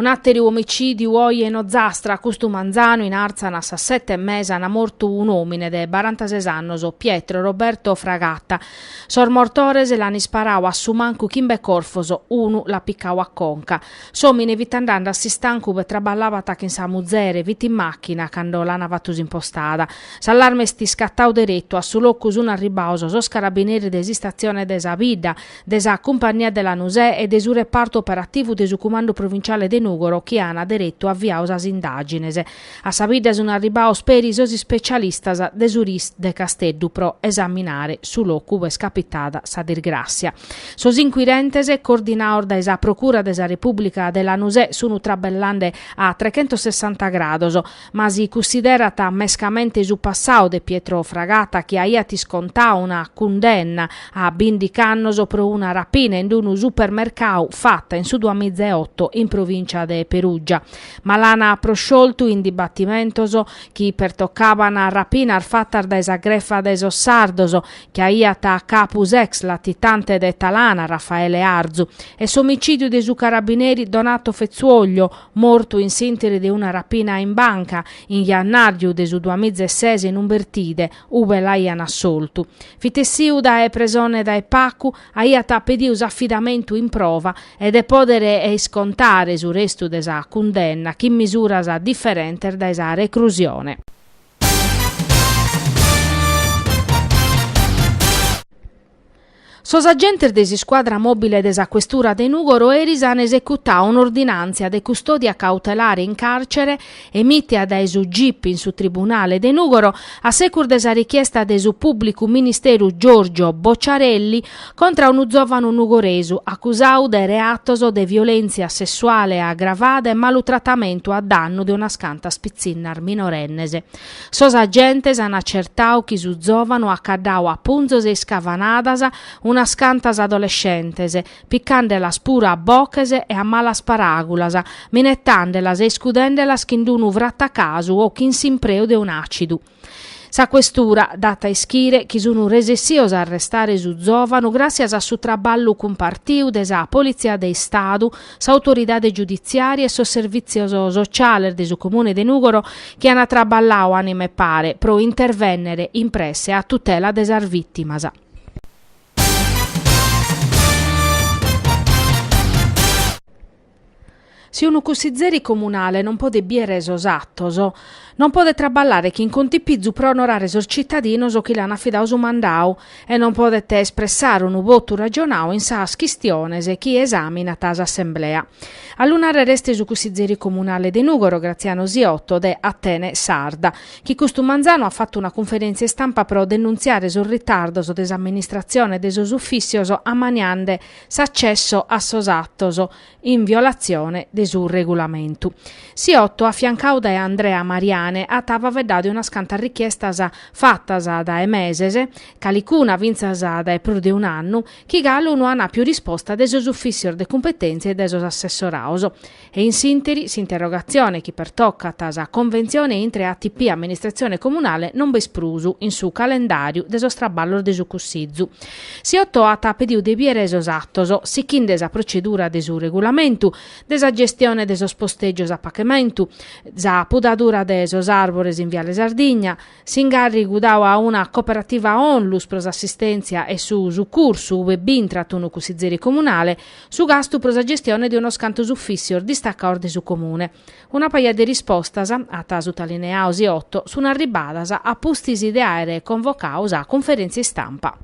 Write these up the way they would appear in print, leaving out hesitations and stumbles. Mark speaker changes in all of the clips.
Speaker 1: atteri omicidio oi e no zastra a Custumanzano in Arzanas a 7 mesi hanno morto un uomine de 46 anni, Pietro Roberto Fragatta. Sor mortores l'hanno sparato a su manco chimbe corfoso, uno la piccao a conca. Somine vitandanda si stanco per traballava in sa muzzere, viti in macchina quando l'hanno vatus impostata. S'allarme sti scattau diretto a su locus un arribauso, so carabinieri desistazione desa Vida, desa compagnia della Nusè e desu reparto operativo desu comando provinciale de Nugoro che hanno diretto avviaus as indagines. A Sabida un arribao sperisosi specialistas desuris de Casteddu pro esaminare su locu es capitata sa disgrazia. Sos inquirentes coordinaor da esa procura desa Repubblica della Nusè sono trabellande a 360 grados, ma si considerata mescamente su passao de Pietro Fragata che aia ti sconta una condanna a bindicannoso pro una rapina in un supermercato fatta in su 2008 in provincia de Perugia. Ma l'ana prosciolto in dibattimentoso chi pertoccavano a rapina fatta da esa greffa de Sossardoso che aia ta capus ex latitante de Talana Raffaele Arzu e somicidio de su carabinieri Donato Fezzuoglio morto in sintiri di una rapina in banca in Iannario de su 2006 in Umbertide uve l'aian assolto. Fitessiu da e presone da Pacu aia ta pedius affidamento in prova ed e podere e scontare su resto desa condanna chi misura sa differente da esa reclusione. Sos agenti desi squadra mobile desa questura de Nugoro eris han esecutau un'ordinanza de custodia cautelare in carcere emitia da esu GIP in su tribunale de Nugoro a secur desa richiesta desu pubblico ministeru Giorgio Bocciarelli contra unu giovanu nugoresu accusau de reatoso de violenza sessuale aggravata e malutrattamento a danno de una scanta spizzinnar minorennese. Sos agentes han accertau chi su giovanu accaddau a punzos e scavanadasa una scantas adolescentese, piccandelas pura a bocchese e a malas paragulas, minettandelas e escudendelas chindunu vratta casu o chin s'impreu de un acidu. Sa questura, data ischire, chi sono resessios a arrestare su giovanu gracias a su traballu compartiu desa Polizia de Stadu, sa autoridade giudiziaria e so servizio sociale de su comune de Nugoro che hanno traballau anime pare pro intervennere impresse a tutela desar vittimas. Se uno consigliere comunale non può biere esattoso, non può traballare chi in conti pizzu pro onorare sos cittadinos o chi l'hanno affidato su mandau e non può espressare un voto ragionau in sa schistione se chi esamina tasa assemblea. All'unare resti su consigliere comunale de Nugoro Graziano Siotto de Atene Sarda, chi Custumanzano ha fatto una conferenza stampa pro denunziare sul ritardo so desamministrazione de sos ufficios ammaniande s'accesso a sos attoso in violazione de su regolamento. Siotto affiancau da Andrea Mariane atava vedade una scanta richiesta fatta da mesese, calicuna vinzasa da più di un anno, chi gallo non ha più risposta de sos ufficios de competenze e de sos assessorauso. E in sinteri s'interrogazione chi pertocca tasa convenzione intre ATP amministrazione comunale non besprusu in su calendario de sos traballo de su cussizzu. Siotto ata pediu de biere esos attoso, si chin desa procedura de su regolamento, desa gestione de sos posteggios a pagamento, za podadura de sos arbores in Viale Sardigna, s'ingarri gudau a una cooperativa onlus pros assistenza e su cursu uve bintrat unu cussizzeri comunale, su gastu pros gestione di uno scantus ufficio distaccaor de su comune. Una paia de rispostas a tasu talineaus 8 su un'arribadas a pustis ideare e convocaus a conferenze stampa.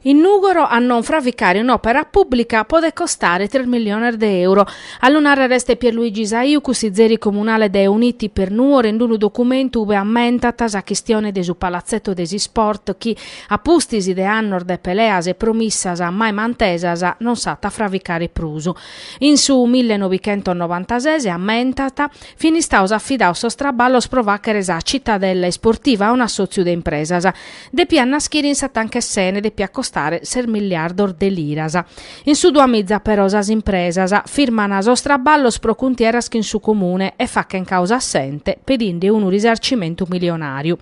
Speaker 1: In Nugoro a non fravicare un'opera pubblica può costare 3 milioni di euro. All'unare reste Pierluigi Saiu, consigliere comunale de Uniti per Nuoro, in un documento ove ammenta sa questione de su palazzetto desi sport chi a pustisi de annor de peleas e promissas a mai mantesas non sata fravicare prusu. In su 1996 ammentata finistaus affidau sos traballos provacere sa cittadella e sportiva a un assozio de impresas. De pianna schirin satanche sene de piacco costare 6 miliardi di lirasa. In su due mizza però sas impresas firmano a sostraballo procuntiera in su comune e fa che in causa assente pedendo un risarcimento milionario.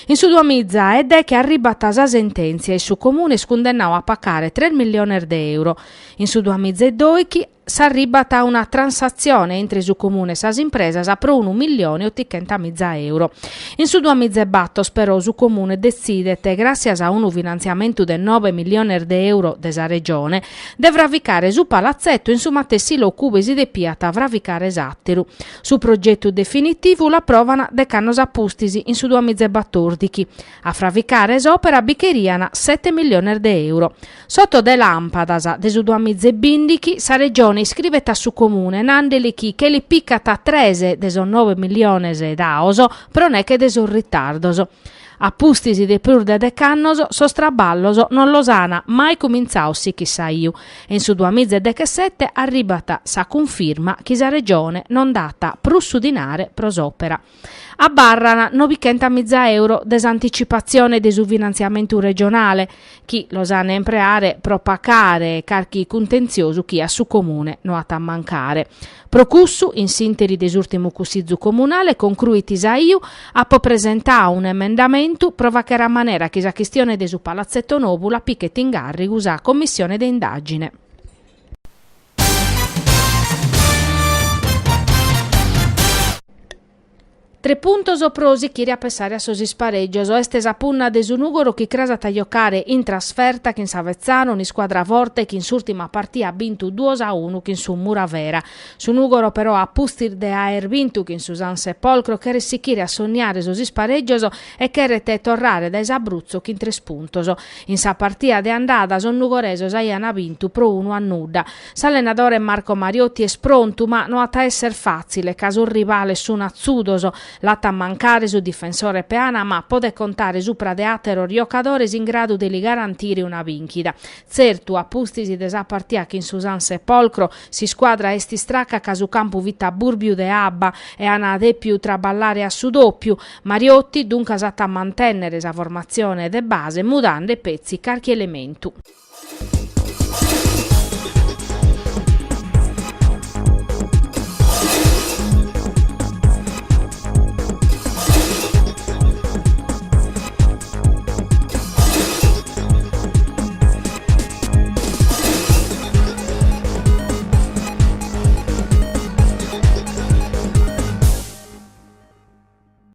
Speaker 1: In su due mizza ed è che arriva a sentenza e su comune scondennau a pagare 3 milioni di euro. In su due mizza e doichi s'arriba a una transazione entre su comune e sas impresas a pro 1.800.000 euro. In su due mizze battos però su comune decidete, grazie a un finanziamento di 9 milioni di euro desa regione, dovrà vicare su palazzetto in su mattessi locubesi de piata avrà vicare esatteru. Su progetto definitivo la provana de cannos appustisi in su due mizze battordichi. A fravicare esopera bicheriana 7 milioni di euro. Sotto de lampadas de su due mizze bindichi sa regione iscriveta su comune nandeli chi che li piccata 13 de son 9 milioni da oso però ne che de son ritardoso. Appustisi de pur de cannoso sostraballoso non lo sana mai cominciao sì chissà io e in su 2017 arribata sa conferma chi sa regione non data prussu dinare prosopera. A Barrana 900.000 euro desanticipazione de su finanziamento regionale chi lo sa ne empreare pro pacare carchi contenzioso chi a su comune no a mancare. Procussu in sintesi desurtimo cussizzu comunale concluiti sa io a po presentare un emendamento prova che era manera che sa questione de su palazzetto novu la picchetti in garri usa commissione de indagine. Tre puntos oprosi chi a pensare a sosi spareggioso estesa punna de sunugoro chi crasa a giocare in trasferta chi in Savezzano in squadra forte chi in s'ultima partita ha vinto 2-1 chi in su Muravera. Sunugoro però a pustir de aer vinto chi in su San Sepolcro che resichire a sognare sosi spareggioso e che rete torrare da Abruzzo chi in 3 puntoso. In sa partita de andata son nugoreso saiana vinto pro 1-0. S'allenatore Marco Mariotti è spronto ma non a essere facile caso un rivale su Nazzudoso. L'atta mancare su difensore peana ma pode contare su pradeatero giocadores in grado di garantire una vincita. Certo a pustisi desa partia che in Susan Sepolcro si squadra esti stracca casu campo vita burbiu de abba e ana de più traballare a su doppio. Mariotti dunque satta mantennere esa formazione de base mudando pezzi carchi elementu.